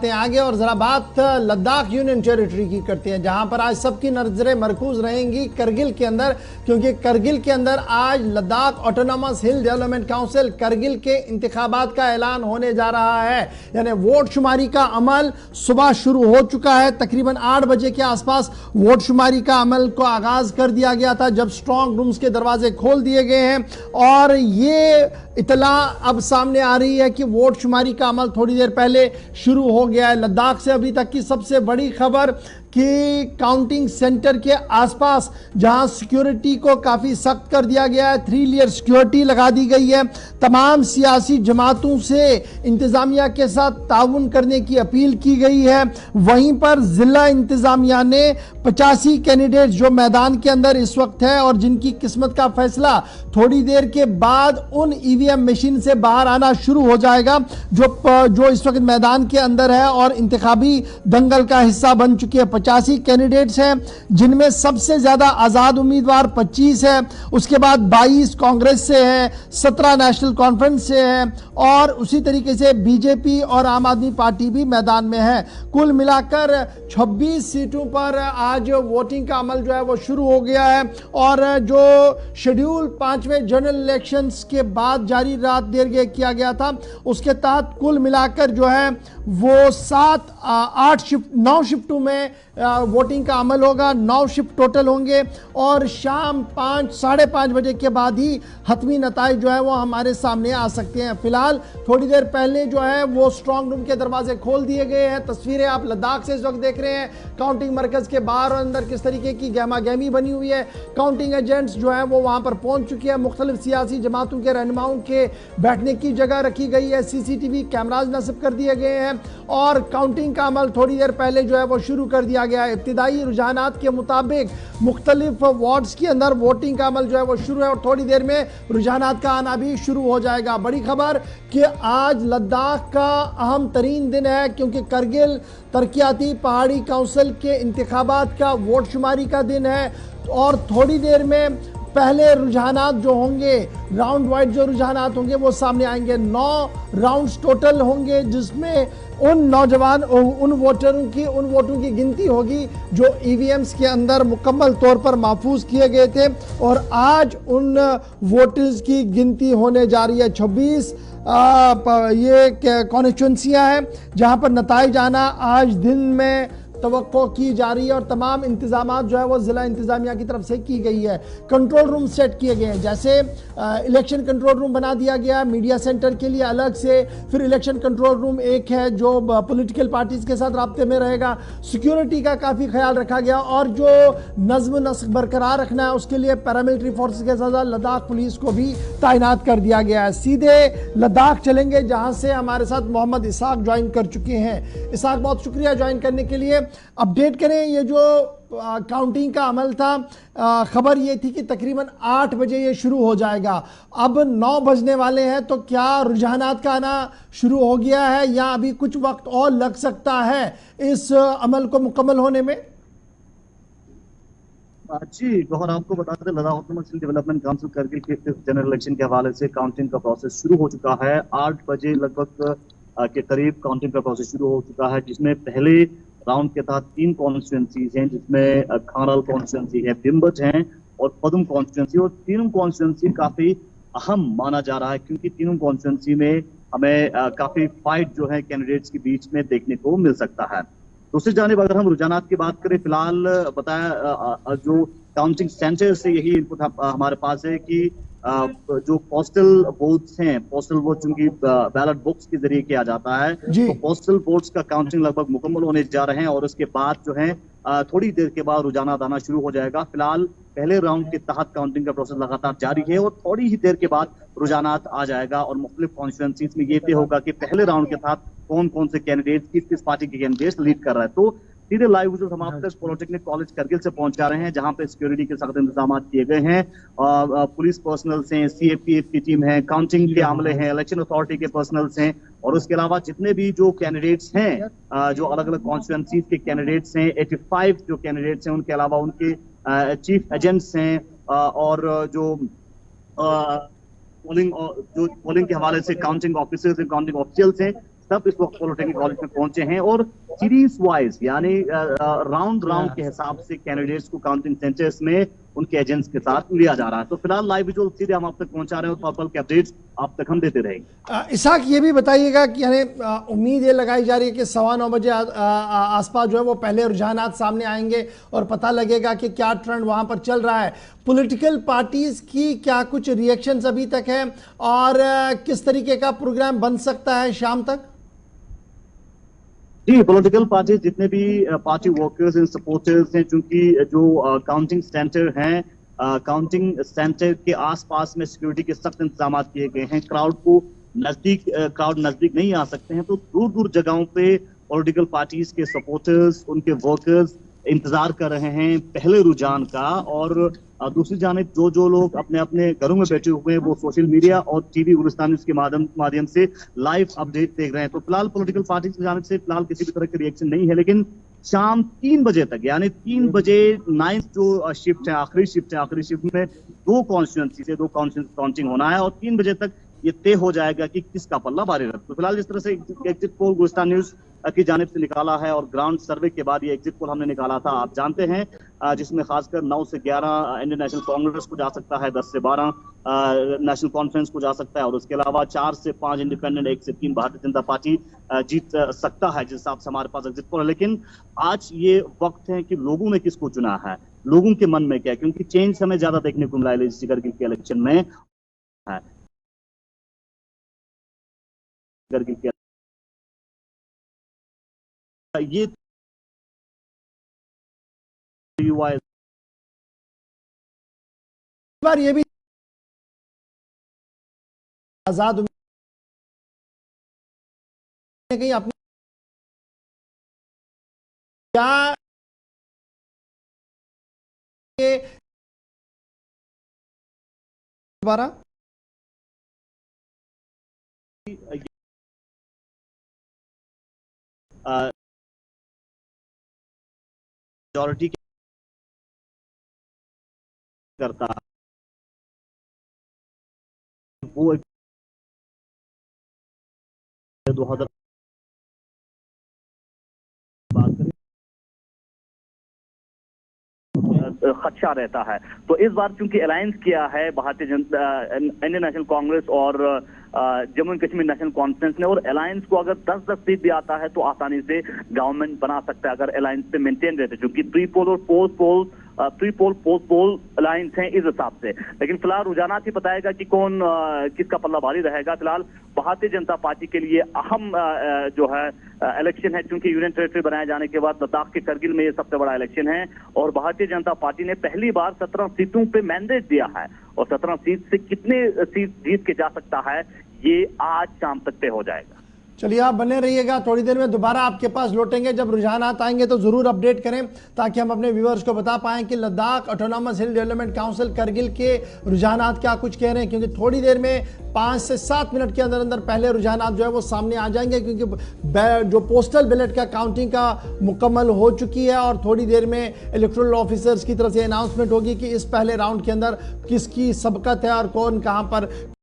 बढ़ते हैं आगे और जरा बात लद्दाख यूनियन टेरिटरी की करते हैं, जहां पर आज सबकी नजरें मरकूज रहेंगी करगिल के अंदर, क्योंकि करगिल के अंदर आज लद्दाख ऑटोनॉमस हिल डेवलपमेंट काउंसिल करगिल के इंतखाबात का ऐलान होने जा रहा है। यानी वोट शुमारी का अमल सुबह शुरू हो चुका है। तकरीबन 8 बजे के आसपास वोट शुमारी का अमल को आगाज कर दिया गया था, जब स्ट्रांग रूम्स के दरवाजे खोल दिए गए हैं और ये इतला अब सामने आ रही है कि वोट शुमारी का अमल थोड़ी देर पहले शुरू हो गया है। लद्दाख से अभी तक की सबसे बड़ी खबर कि काउंटिंग सेंटर के आसपास जहां सिक्योरिटी को काफ़ी सख्त कर दिया गया है, 3 लेयर सिक्योरिटी लगा दी गई है। तमाम सियासी जमातों से इंतज़ामिया के साथ ताउन करने की अपील की गई है। वहीं पर ज़िला इंतज़ामिया ने 85 कैंडिडेट जो मैदान के अंदर इस वक्त है और जिनकी किस्मत का फैसला थोड़ी देर के बाद उन ईवीएम मशीन से बाहर आना शुरू हो जाएगा जो इस वक्त मैदान के अंदर है और इंतखाबी दंगल का हिस्सा बन चुकी है। 85 कैंडिडेट्स हैं, जिनमें सबसे ज्यादा आजाद उम्मीदवार 25 है, उसके बाद 22 कांग्रेस से है, 17 नेशनल कॉन्फ्रेंस से है और उसी तरीके से बीजेपी और आम आदमी पार्टी भी मैदान में है। कुल मिलाकर 26 सीटों पर आज वोटिंग का अमल जो है वो शुरू हो गया है और जो शेड्यूल 5वें जनरल इलेक्शंस के बाद जारी रात देर किया गया था, उसके तहत कुल मिलाकर जो है वो 9 शिफ्टों में वोटिंग का अमल होगा। 9 शिफ्ट टोटल होंगे और शाम 5 5:30 बजे के बाद ही हतमी नताइज जो है वो हमारे सामने आ सकते हैं। फिलहाल थोड़ी देर पहले जो है वो स्ट्रांग रूम के दरवाजे खोल दिए गए हैं। तस्वीरें आप लद्दाख से इस वक्त देख रहे हैं। काउंटिंग मरकज के बाहर और अंदर किस तरीके की गहमा गहमी बनी हुई है। काउंटिंग एजेंट्स जो है वो वहां पर पहुंच चुके हैं। मुख्तलिफ सियासी जमातों के रहनुमाओं के बैठने की जगह रखी गई है। CCTV कैमराज नस्ब कर दिए गए हैं और काउंटिंग का अमल थोड़ी देर पहले जो है वो शुरू कर दिया गया है। इब्तिदाई रुझानात के मुताबिक मुख्तलिफ वार्ड्स के अंदर वोटिंग का अमल जो है वो शुरू है और थोड़ी देर में रुझानात का आना भी शुरू हो जाएगा। बड़ी खबर कि आज लद्दाख का अहम तरीन दिन है, क्योंकि करगिल तरक्याती पहाड़ी काउंसिल के इंतखाबात का वोट शुमारी का दिन है और थोड़ी देर में पहले रुझानात जो होंगे, राउंड वाइड जो रुझानात होंगे वो सामने आएंगे। 9 राउंड्स टोटल होंगे, जिसमें उन वोटों की गिनती होगी जो ईवीएम्स के अंदर मुकम्मल तौर पर महफूज किए गए थे और आज उन वोटर्स की गिनती होने जा रही है। 26 ये कॉन्स्टिट्यूंसियां हैं जहां पर नताइज आना आज दिन में तवक्को की जा रही है और तमाम इंतजामात जो है वो जिला इंतजामिया की तरफ से की गई है। कंट्रोल रूम सेट किए गए हैं, जैसे इलेक्शन कंट्रोल रूम बना दिया गया मीडिया सेंटर के लिए अलग से, फिर इलेक्शन कंट्रोल रूम एक है जो पॉलिटिकल पार्टीज के साथ राब्ते में रहेगा। सिक्योरिटी का काफ़ी ख्याल रखा गया और जो नज्म नस्क बरकरार रखना है उसके लिए पैरामिलिट्री फोर्सेस के साथ लद्दाख पुलिस को भी तैनात कर दिया गया है। सीधे लद्दाख चलेंगे जहां से हमारे साथ मोहम्मद इसाक ज्वाइन कर चुके हैं। इसाक, बहुत शुक्रिया ज्वाइन करने के लिए। अपडेट करें, ये जो काउंटिंग का अमल था, खबर ये थी कि तकरीबन 8 बजे ये शुरू हो जाएगा। अब 9 बजने वाले हैं, तो क्या रुझानात का आना शुरू हो गया है या अभी कुछ वक्त और लग सकता है इस अमल को मुकम्मल होने में? जी गौहर, आपको बता दें लद्दाख ऑटोनॉमस हिल डेवलपमेंट काउंसिल करगिल के जनरल इलेक्शन के हवाले से काउंटिंग का प्रोसेस शुरू हो चुका है। 8 बजे लगभग के करीब काउंटिंग का प्रोसेस शुरू हो चुका है, जिसमें पहले राउंड के तहत 3 कॉन्स्टिट्यूंसीज हैं, जिसमें खानल कॉन्स्टिट्यूंसी है, बिम्बज हैं और पदम कॉन्स्टिट्यूंसी। और तीनों कॉन्स्टिट्यूंसी काफी अहम माना जा रहा है, क्योंकि तीनों कॉन्स्टिट्यूंसी में हमें काफी फाइट जो है कैंडिडेट्स के बीच में देखने को मिल सकता है। दूसरी जानिब अगर हम रुझानात की बात करें, फिलहाल बताया जो काउंटिंग सेंटर से यही इनपुट हमारे पास है कि जो पोस्टल वोट्स हैं, पोस्टल वोट चूंकि बैलेट बॉक्स के जरिए किया जाता है, तो पोस्टल वोट्स का काउंटिंग लगभग मुकम्मल होने जा रहे हैं और उसके बाद जो है थोड़ी देर के बाद रुझाना आना शुरू हो जाएगा। फिलहाल पहले राउंड के तहत काउंटिंग का प्रोसेस लगातार जारी है और थोड़ी ही देर के बाद रुझानात आ जाएगा और मुख्तलिफ कॉन्स्टिट्यूंसीज में ये तय होगा कि पहले राउंड के तहत कौन कौन से कैंडिडेट किस पार्टी के कैंडिडेट लीड कर रहा है। तो सीधे लाइव विजुअल हम आप तक पॉलिटेक्निक कॉलेज करगिल से पहुंचा रहे हैं, जहां पे सिक्योरिटी के सख्त इंतजाम किए गए हैं। पुलिस पर्सनल हैं, CFPF की टीम है, काउंटिंग के अमले हैं, इलेक्शन अथॉरिटी के पर्सनल्स हैं और उसके अलावा जितने भी जो कैंडिडेट्स हैं, जो अलग अलग कॉन्स्टिट्यूंसीज के कैंडिडेट्स हैं, 85 जो कैंडिडेट्स हैं, उनके अलावा उनके चीफ एजेंट्स हैं और जो पोलिंग के हवाले से काउंटिंग ऑफिसर्स हैं, काउंटिंग ऑफिशियल्स हैं, सब इस वक्त पॉलिटेक्निक कॉलेज में पहुंचे हैं और सीरीज वाइज यानी राउंड राउंड के हिसाब से कैंडिडेट्स को काउंटिंग सेंटर्स में उनके एजेंट्स के साथ लिया जा रहा है। तो फिलहाल लाइव विजुअल सीधे हम आप तक पहुंचा रहे हैं और पल के अपडेट्स आप तक हम देते रहेंगे। इसाक, ये भी बताइएगा कि यानी उम्मीद ये लगाई जा रही है कि 9:15 बजे आसपास जो है वो पहले रुझानात सामने आएंगे और पता लगेगा कि क्या ट्रेंड वहां पर चल रहा है। पॉलिटिकल पार्टीज की क्या कुछ रिएक्शंस अभी तक है और किस तरीके का प्रोग्राम बन सकता है शाम तक? जी, पॉलिटिकल पार्टी जितने भी पार्टी वर्कर्स एंड सपोर्टर्स हैं, चूंकि जो काउंटिंग सेंटर हैं, काउंटिंग सेंटर के आसपास में सिक्योरिटी के सख्त इंतजाम किए गए हैं। क्राउड नजदीक नहीं आ सकते हैं, तो दूर दूर जगहों पे पॉलिटिकल पार्टीज के सपोर्टर्स, उनके वर्कर्स इंतजार कर रहे हैं पहले रुझान का। और दूसरी जानिब जो लोग अपने अपने घरों में बैठे हुए हैं वो सोशल मीडिया और टीवी गुलिस्तान न्यूज के माध्यम से लाइव अपडेट देख रहे हैं। तो फिलहाल पॉलिटिकल पार्टी की जानिब से फिलहाल किसी भी तरह की रिएक्शन नहीं है, लेकिन शाम 3 बजे तक यानी 3 बजे 9th जो शिफ्ट है, आखिरी शिफ्ट में 2 कॉन्स्टिट्यूंसी से 2 काउंटिंग होना है और 3 बजे तक ये तय हो जाएगा कि किसका पल्ला भारी रहता है। तो फिलहाल जिस तरह से एग्जिट पोल गुलिस्तान न्यूज की जानिब से निकाला है और ग्राउंड सर्वे के बाद ये एग्जिट पोल हमने निकाला था, आप जानते हैं, जिसमें खासकर 9 से 11 इंडियन नेशनल कांग्रेस को जा सकता है, 10 से 12 नेशनल कॉन्फ्रेंस को जा सकता है और उसके अलावा 4 से 5 इंडिपेंडेंट, 1 से 3 भारतीय जनता पार्टी जीत सकता है जिस हिसाब से हमारे पास एग्जिट पोल है। लेकिन आज ये वक्त है कि लोगों ने किसको चुना है, लोगों के मन में क्या है, क्योंकि चेंज हमें ज्यादा देखने को मिला है करगिल के इलेक्शन में है। ये बार ये भी आजाद कहीं अपने क्या दोबारा मेजॉरिटी करता वो 2000 बात करें खदशा रहता है। तो इस बार चूंकि अलायंस किया है भारतीय जनता इंडियन नेशनल कांग्रेस और Jammu and Kashmir national conference ने, और अलायंस को अगर 10-10 सीट भी आता है तो आसानी से गवर्नमेंट बना सकता है अगर अलायंस पे मेंटेन रहते, क्योंकि प्री पोल और पोस्ट पोल अलायंस हैं इस हिसाब से। लेकिन फिलहाल रुझानात ही बताएगा कि कौन किसका पल्ला भारी रहेगा। फिलहाल भारतीय जनता पार्टी के लिए अहम जो है इलेक्शन है, क्योंकि यूनियन टेरिटरी बनाए जाने के बाद लद्दाख के करगिल में ये सबसे बड़ा इलेक्शन है और भारतीय जनता पार्टी ने पहली बार 17 सीटों पे मैंडेट दिया है और 17 सीट से कितने सीट जीत के जा सकता है ये आज शाम तक तय हो जाएगा। चलिए, आप बने रहिएगा, थोड़ी देर में दोबारा आपके पास लौटेंगे। जब रुझानात आएंगे तो जरूर अपडेट करें ताकि हम अपने व्यूअर्स को बता पाएं कि लद्दाख ऑटोनॉमस हिल डेवलपमेंट काउंसिल करगिल के रुझानात क्या कुछ कह रहे हैं, क्योंकि थोड़ी देर में 5 से 7 मिनट के अंदर अंदर पहले रुझानात जो है वो सामने आ जाएंगे, क्योंकि जो पोस्टल बैलेट का काउंटिंग का मुकम्मल हो चुकी है और थोड़ी देर में इलेक्टोरल ऑफिसर्स की तरफ से अनाउंसमेंट होगी कि इस पहले राउंड के अंदर किसकी सबकत है और कौन कहां पर